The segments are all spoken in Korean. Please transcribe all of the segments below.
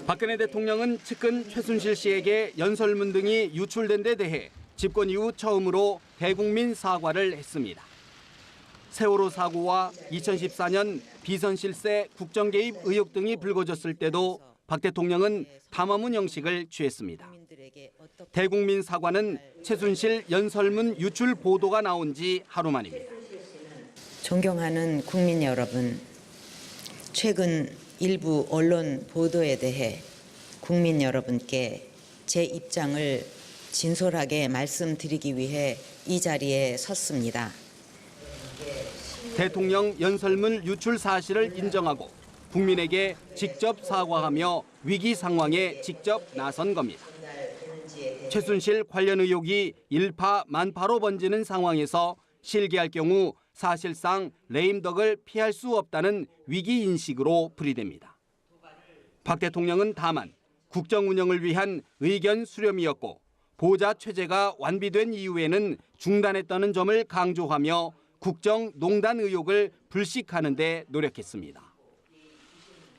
박근혜 대통령은 측근 최순실 씨에게 연설문 등이 유출된 데 대해 집권 이후 처음으로 대국민 사과를 했습니다. 세월호 사고와 2014년 비선 실세 국정 개입 의혹 등이 불거졌을 때도 박 대통령은 담화문 형식을 취했습니다. 대국민 사과는 최순실 연설문 유출 보도가 나온 지 하루 만입니다. 존경하는 국민 여러분, 최근 일부 언론 보도에 대해 국민 여러분께 제 입장을 진솔하게 말씀드리기 위해 이 자리에 섰습니다. 대통령 연설문 유출 사실을 인정하고 국민에게 직접 사과하며 위기 상황에 직접 나선 겁니다. 최순실 관련 의혹이 일파만파로 번지는 상황에서 실기할 경우 사실상 레임덕을 피할 수 없다는 위기 인식으로 풀이됩니다. 박 대통령은 다만 국정 운영을 위한 의견 수렴이었고 보좌 체제가 완비된 이후에는 중단했다는 점을 강조하며 국정농단 의혹을 불식하는 데 노력했습니다.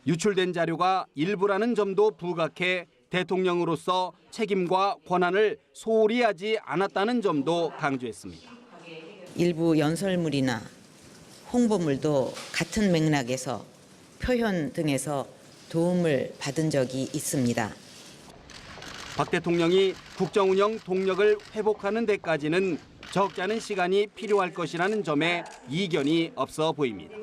유출된 자료가 일부라는 점도 부각해 대통령으로서 책임과 권한을 소홀히 하지 않았다는 점도 강조했습니다. 일부 연설물이나 홍보물도 같은 맥락에서 표현 등에서 도움을 받은 적이 있습니다. 박 대통령이 국정 운영 동력을 회복하는 데까지는 적지 않은 시간이 필요할 것이라는 점에 이견이 없어 보입니다.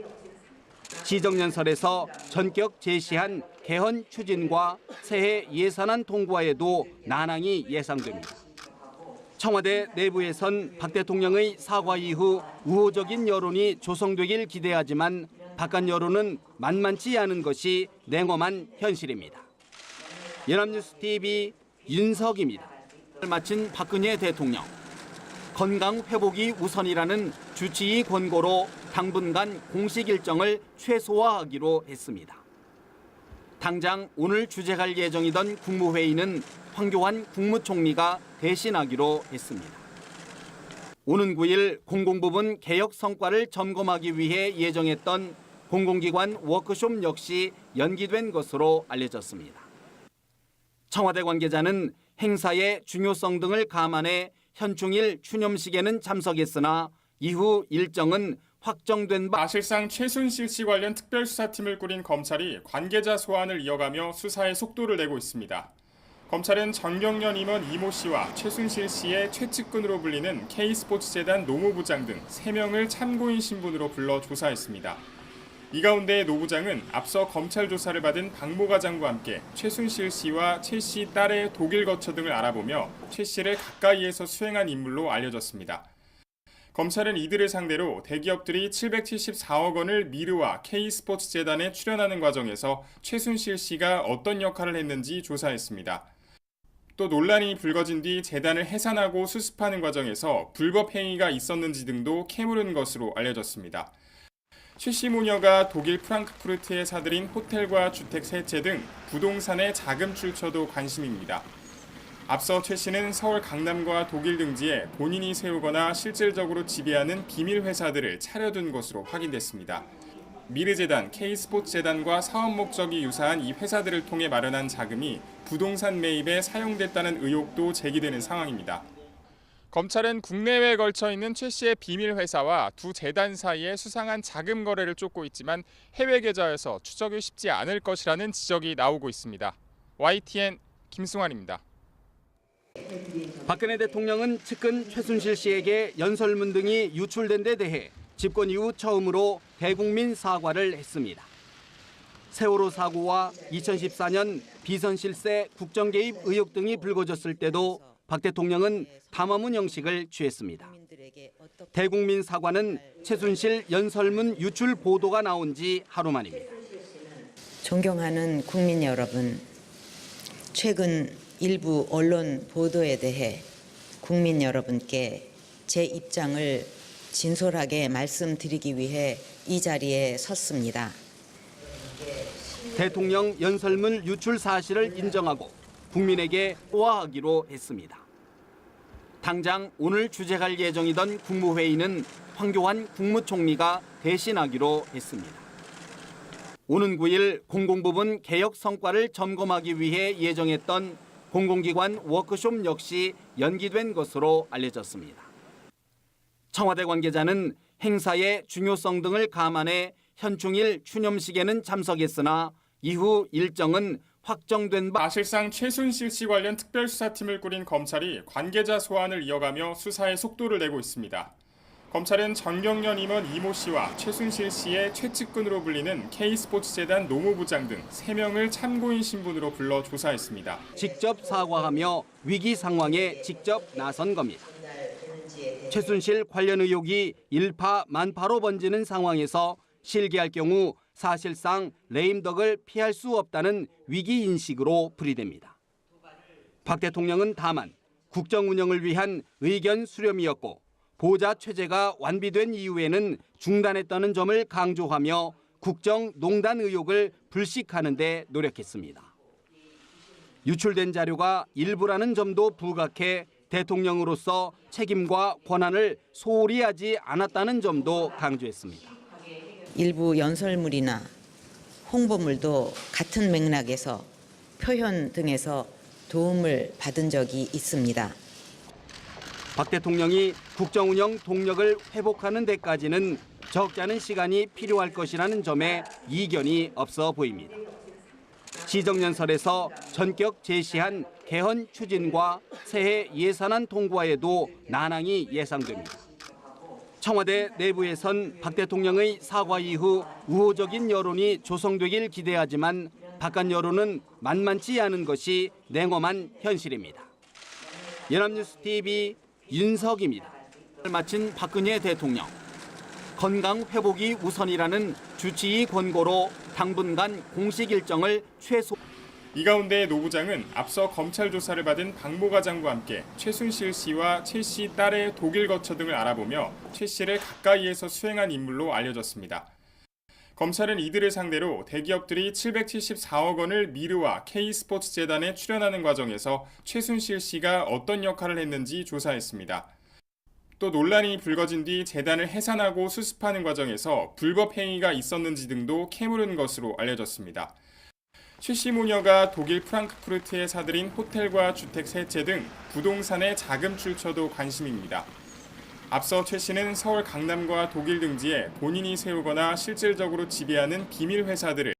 시정연설에서 전격 제시한 개헌 추진과 새해 예산안 통과에도 난항이 예상됩니다. 청와대 내부에선 박 대통령의 사과 이후 우호적인 여론이 조성되길 기대하지만 바깥 여론은 만만치 않은 것이 냉엄한 현실입니다. 연합뉴스TV 윤석입니다. 마친 박근혜 대통령. 건강 회복이 우선이라는 주치의 권고로 당분간 공식 일정을 최소화하기로 했습니다. 당장 오늘 주재할 예정이던 국무회의는 황교안 국무총리가 대신하기로 했습니다. 오는 9일 공공부문 개혁 성과를 점검하기 위해 예정했던 공공기관 워크숍 역시 연기된 것으로 알려졌습니다. 청와대 관계자는 행사의 중요성 등을 감안해 현충일 추념식에는 참석했으나 이후 일정은 확정된 바. 사실상 최순실 씨 관련 특별수사팀을 꾸린 검찰이 관계자 소환을 이어가며 수사에 속도를 내고 있습니다. 검찰은 전경련 임원 이모 씨와 최순실 씨의 최측근으로 불리는 K스포츠재단 노무부장 등 3명을 참고인 신분으로 불러 조사했습니다. 이 가운데 노 부장은 앞서 검찰 조사를 받은 박 과장과 함께 최순실 씨와 최 씨 딸의 독일 거처 등을 알아보며 최 씨를 가까이에서 수행한 인물로 알려졌습니다. 검찰은 이들을 상대로 대기업들이 774억 원을 미르와 K스포츠재단에 출연하는 과정에서 최순실 씨가 어떤 역할을 했는지 조사했습니다. 또 논란이 불거진 뒤 재단을 해산하고 수습하는 과정에서 불법 행위가 있었는지 등도 캐물은 것으로 알려졌습니다. 최 씨 모녀가 독일 프랑크푸르트에 사들인 호텔과 주택 3채 등 부동산의 자금 출처도 관심입니다. 앞서 최 씨는 서울 강남과 독일 등지에 본인이 세우거나 실질적으로 지배하는 비밀 회사들을 차려둔 것으로 확인됐습니다. 미르재단, K스포츠재단과 사업 목적이 유사한 이 회사들을 통해 마련한 자금이 부동산 매입에 사용됐다는 의혹도 제기되는 상황입니다. 검찰은 국내외에 걸쳐 있는 최 씨의 비밀 회사와 두 재단 사이에 수상한 자금 거래를 쫓고 있지만 해외 계좌여서 추적이 쉽지 않을 것이라는 지적이 나오고 있습니다. YTN 김승환입니다. 박근혜 대통령은 측근 최순실 씨에게 연설문 등이 유출된 데 대해 집권 이후 처음으로 대국민 사과를 했습니다. 세월호 사고와 2014년 비선 실세 국정 개입 의혹 등이 불거졌을 때도 박 대통령은 담화문 형식을 취했습니다. 대국민 사과는 최순실 연설문 유출 보도가 나온 지 하루 만입니다. 존경하는 국민 여러분, 최근 일부 언론 보도에 대해 국민 여러분께 제 입장을 진솔하게 말씀드리기 위해 이 자리에 섰습니다. 대통령 연설문 유출 사실을 인정하고 국민에게 소화하기로 했습니다. 당장 오늘 주재할 예정이던 국무회의는 황교안 국무총리가 대신하기로 했습니다. 오는 9일 공공부문 개혁 성과를 점검하기 위해 예정했던 공공기관 워크숍 역시 연기된 것으로 알려졌습니다. 청와대 관계자는 행사의 중요성 등을 감안해 현충일 추념식에는 참석했으나 이후 일정은 확정된 바 사실상 최순실 씨 관련 특별수사팀을 꾸린 검찰이 관계자 소환을 이어가며 수사에 속도를 내고 있습니다. 검찰은 정경련 임원 이모 씨와 최순실 씨의 최측근으로 불리는 K스포츠재단 노무부장 등 3명을 참고인 신분으로 불러 조사했습니다. 직접 사과하며 위기 상황에 직접 나선 겁니다. 최순실 관련 의혹이 일파만파로 번지는 상황에서 실기할 경우 사실상 레임덕을 피할 수 없다는 위기인식으로 풀이됩니다. 박 대통령은 다만 국정 운영을 위한 의견 수렴이었고 보좌 체제가 완비된 이후에는 중단했다는 점을 강조하며 국정농단 의혹을 불식하는 데 노력했습니다. 유출된 자료가 일부라는 점도 부각해 대통령으로서 책임과 권한을 소홀히 하지 않았다는 점도 강조했습니다. 일부 연설물이나 홍보물도 같은 맥락에서 표현 등에서 도움을 받은 적이 있습니다. 박 대통령이 국정 운영 동력을 회복하는 데까지는 적지 않은 시간이 필요할 것이라는 점에 이견이 없어 보입니다. 시정연설에서 전격 제시한 개헌 추진과 새해 예산안 통과에도 난항이 예상됩니다. 청와대 내부에선 박 대통령의 사과 이후 우호적인 여론이 조성되길 기대하지만 바깥 여론은 만만치 않은 것이 냉엄한 현실입니다. 연합뉴스 TV 윤석입니다. 마친 박근혜 대통령. 건강 회복이 우선이라는 주치의 권고로 당분간 공식 일정을 최소. 이 가운데 노 부장은 앞서 검찰 조사를 받은 박 모과장과 함께 최순실 씨와 최 씨 딸의 독일 거처 등을 알아보며 최 씨를 가까이에서 수행한 인물로 알려졌습니다. 검찰은 이들을 상대로 대기업들이 774억 원을 미르와 K스포츠재단에 출연하는 과정에서 최순실 씨가 어떤 역할을 했는지 조사했습니다. 또 논란이 불거진 뒤 재단을 해산하고 수습하는 과정에서 불법 행위가 있었는지 등도 캐물은 것으로 알려졌습니다. 최 씨 모녀가 독일 프랑크푸르트에 사들인 호텔과 주택 3채 등 부동산의 자금 출처도 관심입니다. 앞서 최 씨는 서울 강남과 독일 등지에 본인이 세우거나 실질적으로 지배하는 비밀 회사들을